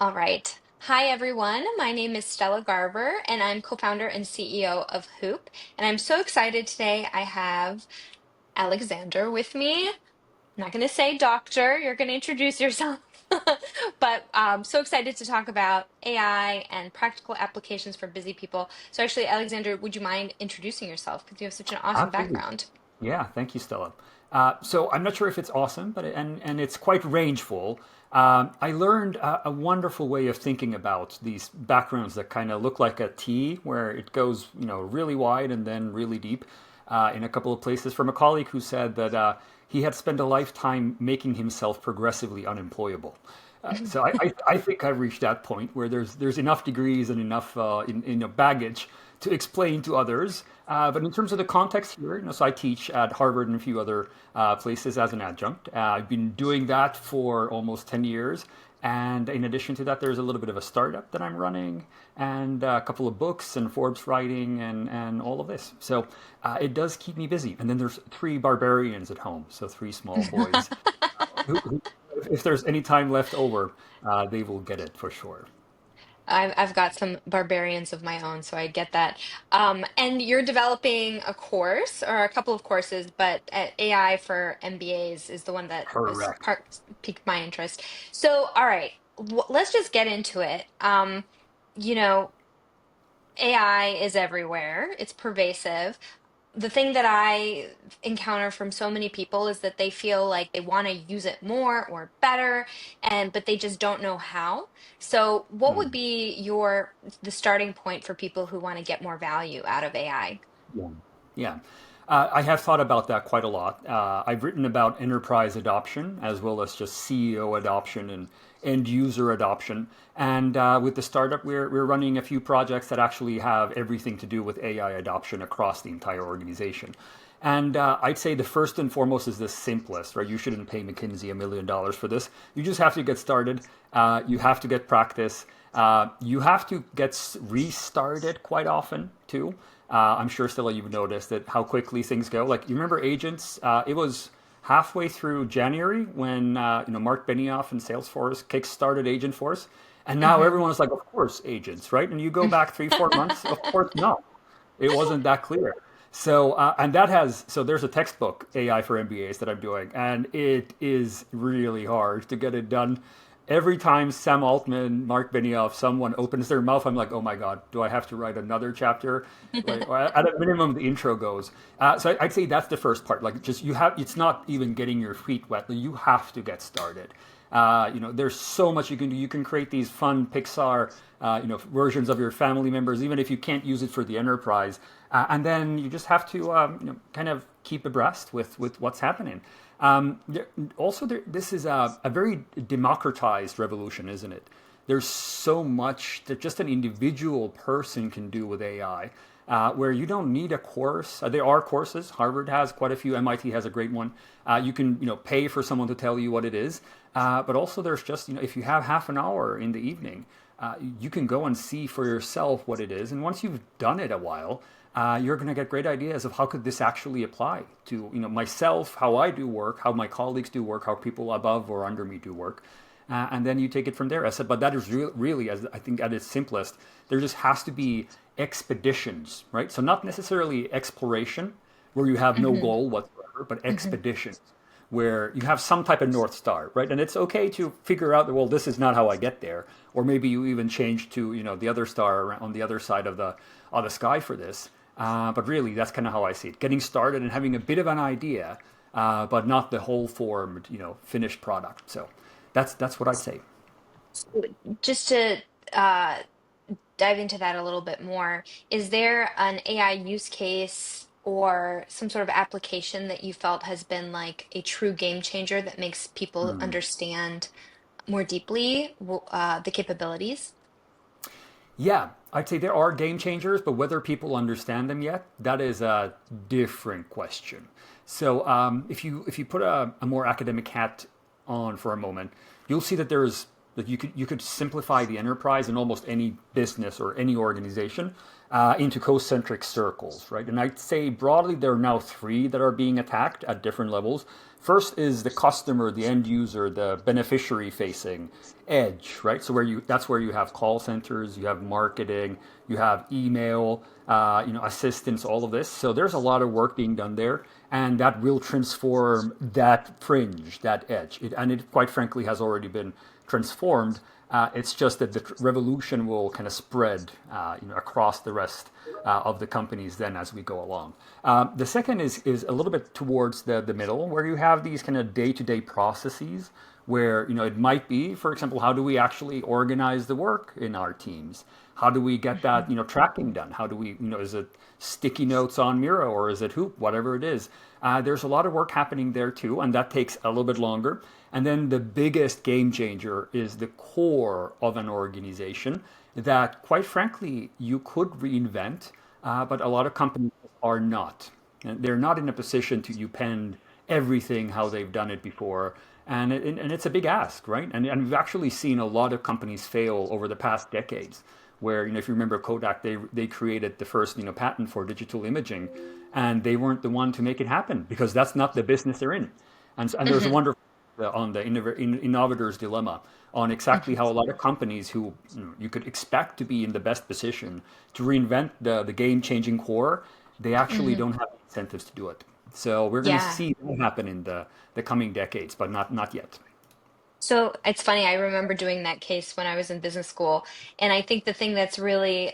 All right. Hi, everyone. My name is Stella Garber, and I'm co-founder and CEO of Hoop. And I'm so excited today. I have Alexander with me. I'm not going to say doctor, you're going to introduce yourself. But so excited to talk about AI and practical applications for busy people. So, actually, Alexander, would you mind introducing yourself? Because you have such an awesome Absolutely. background. Yeah, thank you, Stella. So I'm not sure if it's awesome, but and it's quite rangeful. I learned a wonderful way of thinking about these backgrounds that kind of look like a T, where it goes, really wide and then really deep, in a couple of places from a colleague who said that he had spent a lifetime making himself progressively unemployable. So I think I've reached that point where there's enough degrees and enough baggage to explain to others. But in terms of the context here, so I teach at Harvard and a few other places as an adjunct. I've been doing that for almost 10 years. And in addition to that, there's a little bit of a startup that I'm running and a couple of books and Forbes writing and all of this. So it does keep me busy. And then there's three barbarians at home, so three small boys who if there's any time left over, they will get it for sure. I've got some barbarians of my own, so I get that. And you're developing a course or a couple of courses, but AI for MBAs is the one that was Correct. piqued my interest. So, all right, let's just get into it. You know, AI is everywhere. It's pervasive. The thing that I encounter from so many people is that they feel like they want to use it more or better, and but they just don't know how. So, what would Mm. be the starting point for people who want to get more value out of AI? Yeah. Yeah. I have thought about that quite a lot. I've written about enterprise adoption as well as just CEO adoption and end user adoption. And with the startup, we're running a few projects that actually have everything to do with AI adoption across the entire organization. And I'd say the first and foremost is the simplest, right? You shouldn't pay McKinsey $1 million for this. You just have to get started. You have to get practice. You have to get restarted quite often too. I'm sure, Stella, you've noticed that how quickly things go. Like you remember agents? It was halfway through January when Mark Benioff and Salesforce kickstarted Agentforce, and now Hmm. everyone is like, of course, agents, right? And you go back 3, 4 months, of course, no, it wasn't that clear. So and that has so there's a textbook AI for MBAs that I'm doing, and it is really hard to get it done. Every time Sam Altman, Mark Benioff, someone opens their mouth, I'm like, oh my God, do I have to write another chapter? Like, or at a minimum, the intro goes. So I'd say that's the first part. Like, just you have, it's not even getting your feet wet. You have to get started. There's so much you can do. You can create these fun Pixar, versions of your family members, even if you can't use it for the enterprise. And then you just have to, kind of keep abreast with what's happening. This is a very democratized revolution, isn't it? There's so much that just an individual person can do with AI, where you don't need a course. There are courses. Harvard has quite a few. MIT has a great one. You can, pay for someone to tell you what it is. But also, there's just, if you have half an hour in the evening, you can go and see for yourself what it is. And once you've done it a while, you're going to get great ideas of how could this actually apply to myself, how I do work, how my colleagues do work, how people above or under me do work, and then you take it from there. I said, but that is really, as I think at its simplest, there just has to be expeditions, right? So not necessarily exploration, where you have no Hmm. goal whatsoever, but Hmm. expeditions where you have some type of north star, right? And it's okay to figure out that, well, this is not how I get there, or maybe you even change to the other star on the other side of the sky for this. But really, that's kind of how I see it: getting started and having a bit of an idea, but not the whole formed, finished product. So that's what I'd say. Just to uh, dive into that a little bit more, is there an AI use case or some sort of application that you felt has been like a true game changer that makes people Hmm. understand more deeply the capabilities? Yeah, I'd say there are game changers, but whether people understand them yet, that is a different question. So if you put a more academic hat on for a moment, you'll see that there's that you could simplify the enterprise in almost any business or any organization into concentric circles, right? And I'd say broadly there are now three that are being attacked at different levels. First is the customer, the end user, the beneficiary facing edge, right? So that's where you have call centers, you have marketing, you have email, assistance, all of this. So there's a lot of work being done there, and that will transform that fringe, that edge. And it quite frankly has already been transformed. It's just that the revolution will kind of spread, across the rest of the companies then as we go along. The second is a little bit towards the middle, where you have these kind of day-to-day processes where it might be, for example, how do we actually organize the work in our teams? How do we get that tracking done? How do we is it sticky notes on Miro or is it Hoop? Whatever it is, there's a lot of work happening there too, and that takes a little bit longer. And then the biggest game changer is the core of an organization that, quite frankly, you could reinvent, but a lot of companies are not. And they're not in a position to upend everything how they've done it before. And it's a big ask, right? And we've actually seen a lot of companies fail over the past decades. Where if you remember Kodak, they created the first patent for digital imaging, and they weren't the one to make it happen because that's not the business they're in. And there's a Hmm. wonderful on the innovator's dilemma on exactly Hmm. how a lot of companies who you could expect to be in the best position to reinvent the game changing core, they actually Hmm. don't have incentives to do it. So we're going to Yeah. see that happen in the coming decades, but not yet. So it's funny, I remember doing that case when I was in business school, and I think the thing that's really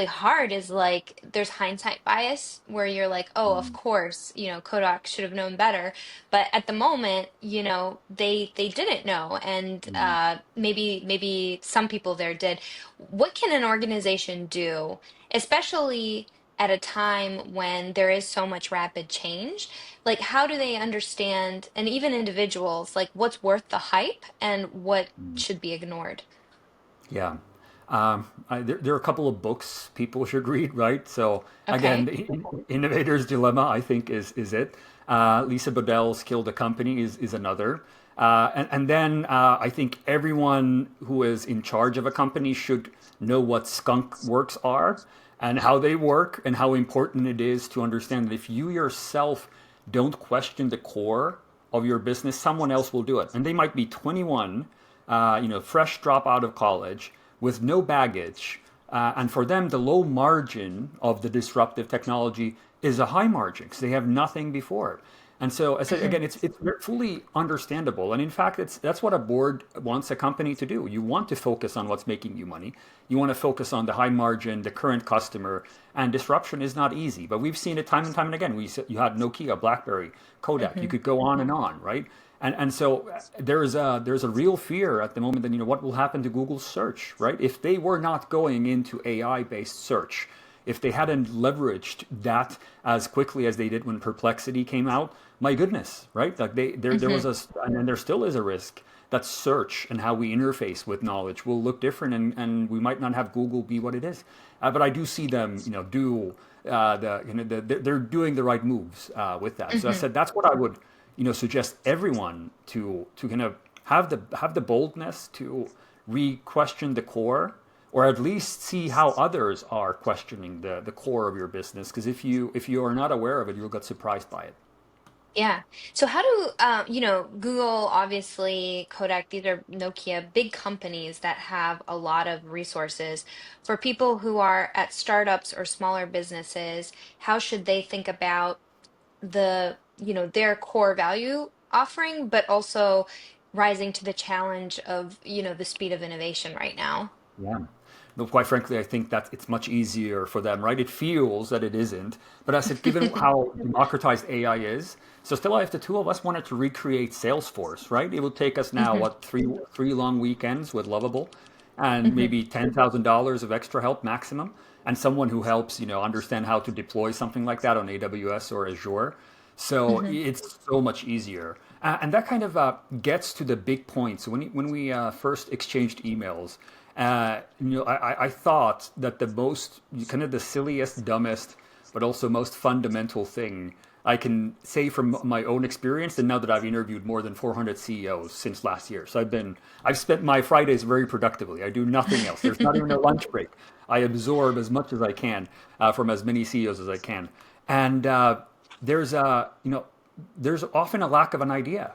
hard is like there's hindsight bias where you're like, oh, of Mm, course, Kodak should have known better. But at the moment, they didn't know, and mm, maybe some people there did. What can an organization do, especially at a time when there is so much rapid change? Like, how do they understand, and even individuals, like what's worth the hype and what mm. should be ignored? Yeah. There are a couple of books people should read, right? So again, Okay. the Innovator's Dilemma, I think, is it. Lisa Bodell's Kill the Company is another. And then I think everyone who is in charge of a company should know what skunk works are and how they work and how important it is to understand that if you yourself don't question the core of your business, someone else will do it. And they might be 21, fresh drop out of college with no baggage. And for them, the low margin of the disruptive technology is a high margin because they have nothing before. And so I said Hmm. again, it's fully understandable. And in fact, that's what a board wants a company to do. You want to focus on what's making you money. You want to focus on the high margin, the current customer, and disruption is not easy. But we've seen it time and time and again. You had Nokia, BlackBerry, Kodak. You Hmm. could go on, right? And so there's a real fear at the moment that what will happen to Google search, right? If they were not going into AI based search, if they hadn't leveraged that as quickly as they did when Perplexity came out, my goodness, right? Like there Hmm. was and there still is a risk that search and how we interface with knowledge will look different, and we might not have Google be what it is. But I do see them, do they're doing the right moves with that. So I Hmm. said that's what I would, suggest everyone to kind of have the boldness to re-question the core or at least see how others are questioning the core of your business. Because if you are not aware of it, you'll get surprised by it. Yeah. So how do Google, obviously, Kodak, these are Nokia, big companies that have a lot of resources. For people who are at startups or smaller businesses, how should they think about their core value offering, but also rising to the challenge of, the speed of innovation right now? Yeah. No, quite frankly, I think that it's much easier for them, right? It feels that it isn't. But I said, given how democratized AI is, so still, if the two of us wanted to recreate Salesforce, right? It would take us now, Hmm. what, three long weekends with Lovable and Hmm. maybe $10,000 of extra help maximum, and someone who helps, understand how to deploy something like that on AWS or Azure. So Hmm. it's so much easier. And that kind of gets to the big point. So when we first exchanged emails, I thought that the most kind of the silliest, dumbest, but also most fundamental thing I can say from my own experience, and now that I've interviewed more than 400 CEOs since last year, so I've spent my Fridays very productively. I do nothing else. There's not even a lunch break. I absorb as much as I can from as many CEOs as I can, and there's a there's often a lack of an idea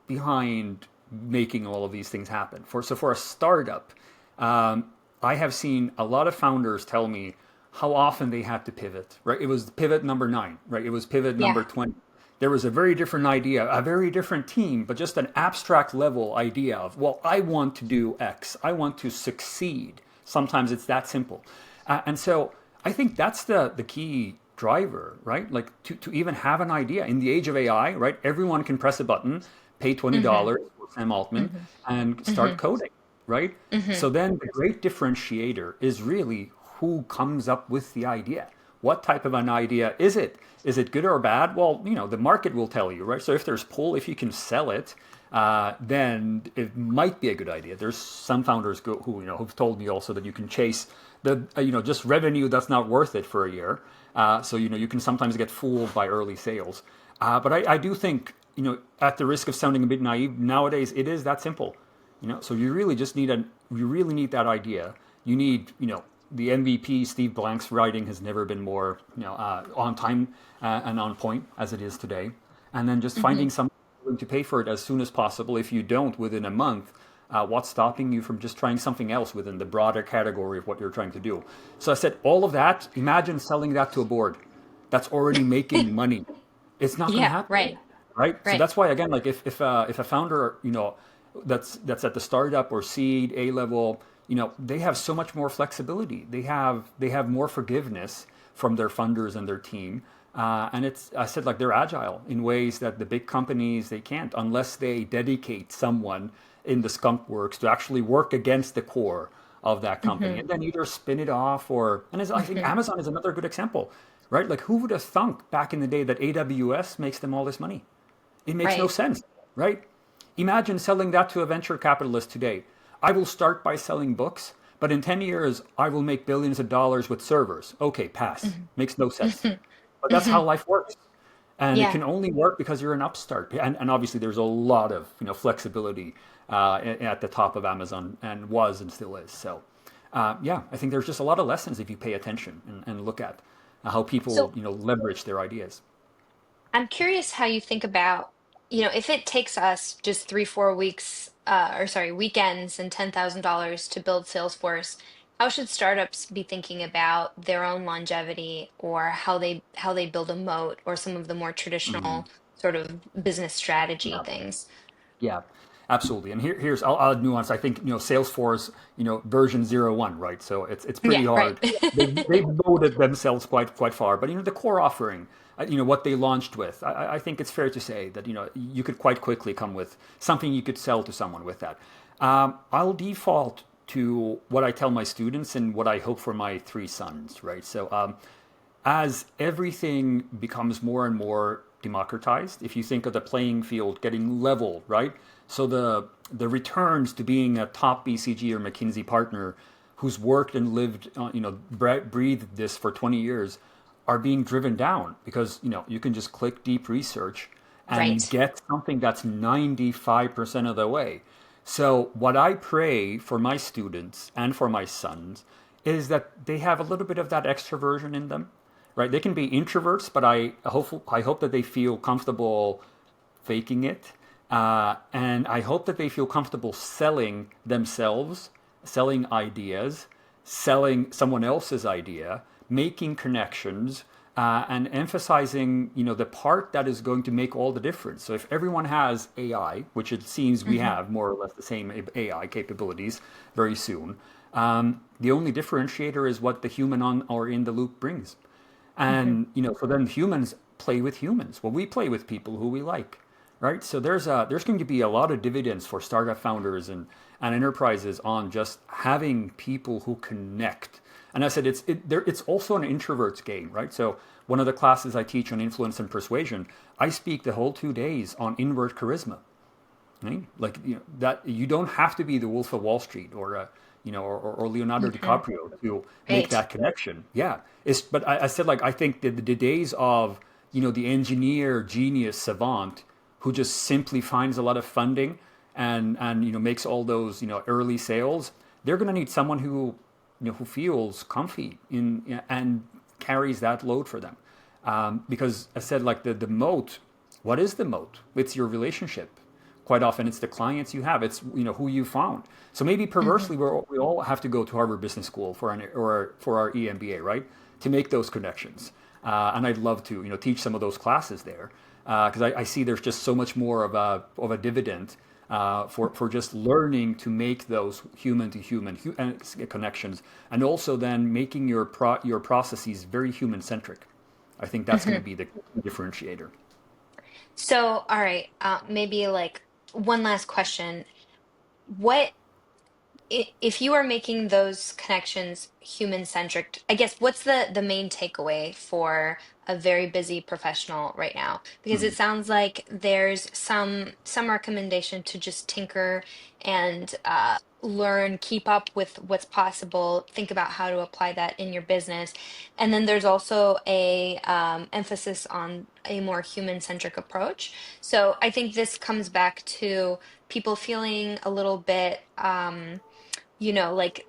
behind making all of these things happen. For a startup, I have seen a lot of founders tell me how often they had to pivot. Right, it was pivot number 9. Right, it was pivot Yeah. number 20. There was a very different idea, a very different team, but just an abstract level idea of, well, I want to do X, I want to succeed. Sometimes it's that simple, and so I think that's the key driver, right? Like to even have an idea in the age of AI, right? Everyone can press a button, pay Hmm. $20 for Sam Altman, Hmm. and start Hmm. coding, right? Hmm. So then the great differentiator is really who comes up with the idea. What type of an idea is it? Is it good or bad? Well, the market will tell you, right? So if there's pull, if you can sell it, then it might be a good idea. There's some founders who who've told me also that you can chase the just revenue that's not worth it for a year. So you can sometimes get fooled by early sales. But I do think at the risk of sounding a bit naive, nowadays it is that simple. So you really need that idea. You need the MVP Steve Blank's writing has never been more on time and on point as it is today. And then just Hmm. finding someone willing to pay for it as soon as possible. If you don't within a month, what's stopping you from just trying something else within the broader category of what you're trying to do? So I said all of that. Imagine selling that to a board that's already making money. It's not going to Yeah. happen, Right. right? So Right. that's why again, like if a founder that's at the startup or seed A level, they have so much more flexibility. They have more forgiveness from their funders and their team. And it's I said like they're agile in ways that the big companies they can't unless they dedicate someone in the skunk works to actually work against the core of that company Hmm. and then either spin it off or and I think Hmm. Amazon is another good example, right? Like who would have thunk back in the day that AWS makes them all this money? It makes no Right. sense, right? Imagine selling that to a venture capitalist today. I will start by selling books, but in 10 years, I will make billions of dollars with servers. Okay, pass. Hmm. Makes no sense. Hmm. But that's Hmm. how life works. And it Yeah. can only work because you're an upstart. And obviously, there's a lot of flexibility at the top of Amazon and was and still is. So, yeah, I think there's just a lot of lessons if you pay attention and look at how people So leverage their ideas. I'm curious how you think about, if it takes us just 3, 4 weeks, or sorry, weekends and $10,000 to build Salesforce, how should startups be thinking about their own longevity or how they build a moat or some of the more Mhm. traditional sort of business strategy Yeah. things? Yeah, absolutely. And here's I'll add nuance. I think Salesforce version 01, right? So it's Yeah, pretty right. hard. They've loaded themselves quite far, but the core offering, what they launched with, I think it's fair to say that you could quite quickly come with something you could sell to someone with that. I'll default to what I tell my students and what I hope for my 3 sons, right? So as everything becomes more and more democratized, if you think of the playing field getting level, right? So the returns to being a top BCG or McKinsey partner who's worked and lived, breathed this for 20 years are being driven down because, you can just click deep research and Right. get something that's 95% of the way. So what I pray for my students and for my sons is that they have a little bit of that extroversion in them, right? They can be introverts, but I hope that they feel comfortable faking it, and I hope that they feel comfortable selling themselves, selling ideas, selling someone else's idea, making connections, and emphasizing the part that is going to make all the difference. So if everyone has AI, which it seems we Hmm. have more or less the same AI capabilities very soon, the only differentiator is what the human on or in the loop brings. Hmm. And so then humans play with humans. Well, we play with people who we like, right? So there's going to be a lot of dividends for startup founders and enterprises on just having people who connect. And I said it's also an introvert's game, right? So one of the classes I teach on influence and persuasion, I speak the whole 2 days on inward charisma, right? Like that you don't have to be the Wolf of Wall Street or Leonardo Hmm. DiCaprio to make Right. that connection. Yeah, but I said like I think the days of the engineer genius savant who just simply finds a lot of funding and makes all those early sales, they're going to need someone who feels comfy in and carries that load for them. Because I said like the moat what is the moat? It's your relationship. Quite often, it's the clients you have. It's who you found. So maybe Hmm. perversely, we all have to go to Harvard Business School or for our EMBA, right, to make those connections. And I'd love to teach some of those classes there because I see there's just so much more of a dividend for just learning to make those human to human connections, and also then making your processes very human centric. I think that's going to Hmm. be the differentiator. So, all right, maybe like one last question. What if you are making those connections human centric, I guess what's the main takeaway for a very busy professional right now? Because it Mm, sounds like there's some recommendation to just tinker and learn, keep up with what's possible, think about how to apply that in your business. And then there's also a emphasis on a more human centric approach. So I think this comes back to people feeling a little bit like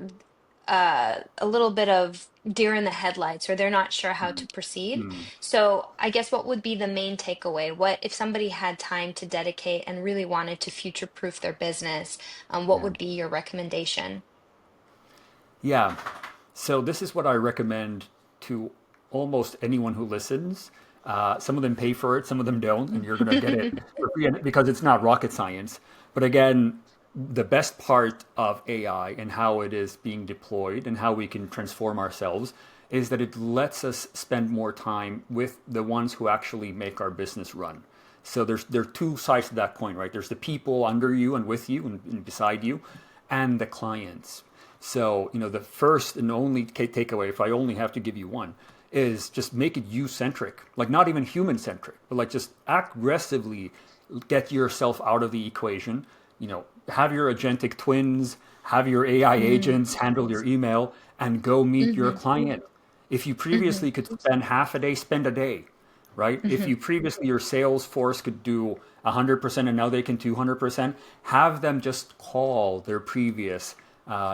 a little bit of deer in the headlights, or they're not sure how to mm, proceed. mm, So I guess what would be the main takeaway? What if somebody had time to dedicate and really wanted to future-proof their business? What yeah. would be your recommendation? Yeah. So this is what I recommend to almost anyone who listens. Some of them pay for it, some of them don't, and you're going to get it for free because it's not rocket science. But again, the best part of AI and how it is being deployed and how we can transform ourselves is that it lets us spend more time with the ones who actually make our business run. So there are two sides to that coin, right? There's the people under you and with you and beside you, and the clients. So, the first and only takeaway, if I only have to give you one, is just make it you centric, like not even human centric, but like just aggressively get yourself out of the equation. Have your agentic twins, have your AI Hmm. agents handle your email, and go meet your Hmm. client. If you Hmm. previously could spend half a day, spend a day, right? If Hmm. you previously your sales force could do 100% and now they can do 100%, have them just call their previous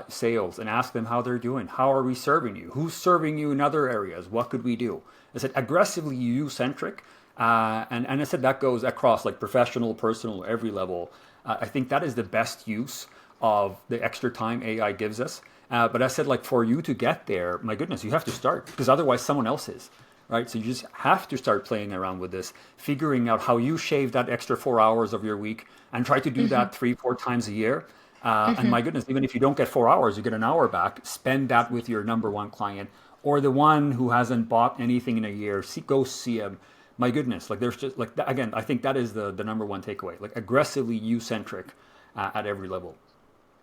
sales and ask them how they're doing. How are we serving you? Who's serving you in other areas? What could we do? I said aggressively you centric, and I said that goes across like professional, personal, every level. I think that is the best use of the extra time AI gives us. But I said like for you to get there, my goodness, you have to start because otherwise someone else is. Right, so you just have to start playing around with this, figuring out how you shave that extra 4 hours of your week, and try to do Hmm. that 3, 4 times a year. And Hmm. my goodness, even if you don't get 4 hours, you get an hour back. Spend that with your number one client or the one who hasn't bought anything in a year. Go see him. My goodness, like there's just like again, I think that is the number one takeaway. Like aggressively you centric at every level.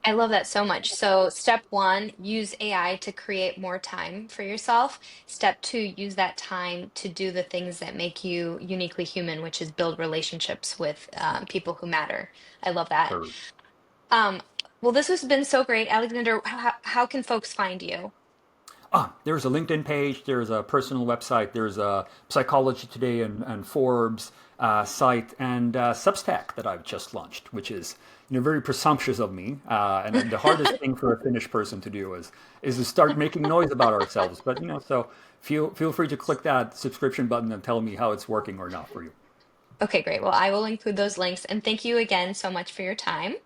I love that so much. So, step one, use AI to create more time for yourself. Step two, use that time to do the things that make you uniquely human, which is build relationships with people who matter. I love that. Or Um, well, this has been so great. Alexander, how can folks find you? there's a LinkedIn page, there's a personal website, there's a Psychology Today and Forbes site, and Substack that I've just launched, which is very presumptuous of me. And the hardest thing for a Finnish person to do is to start making noise about ourselves. But so feel free to click that subscription button and tell me how it's working or not for you. Okay, great. Well, I will include those links. And thank you again so much for your time.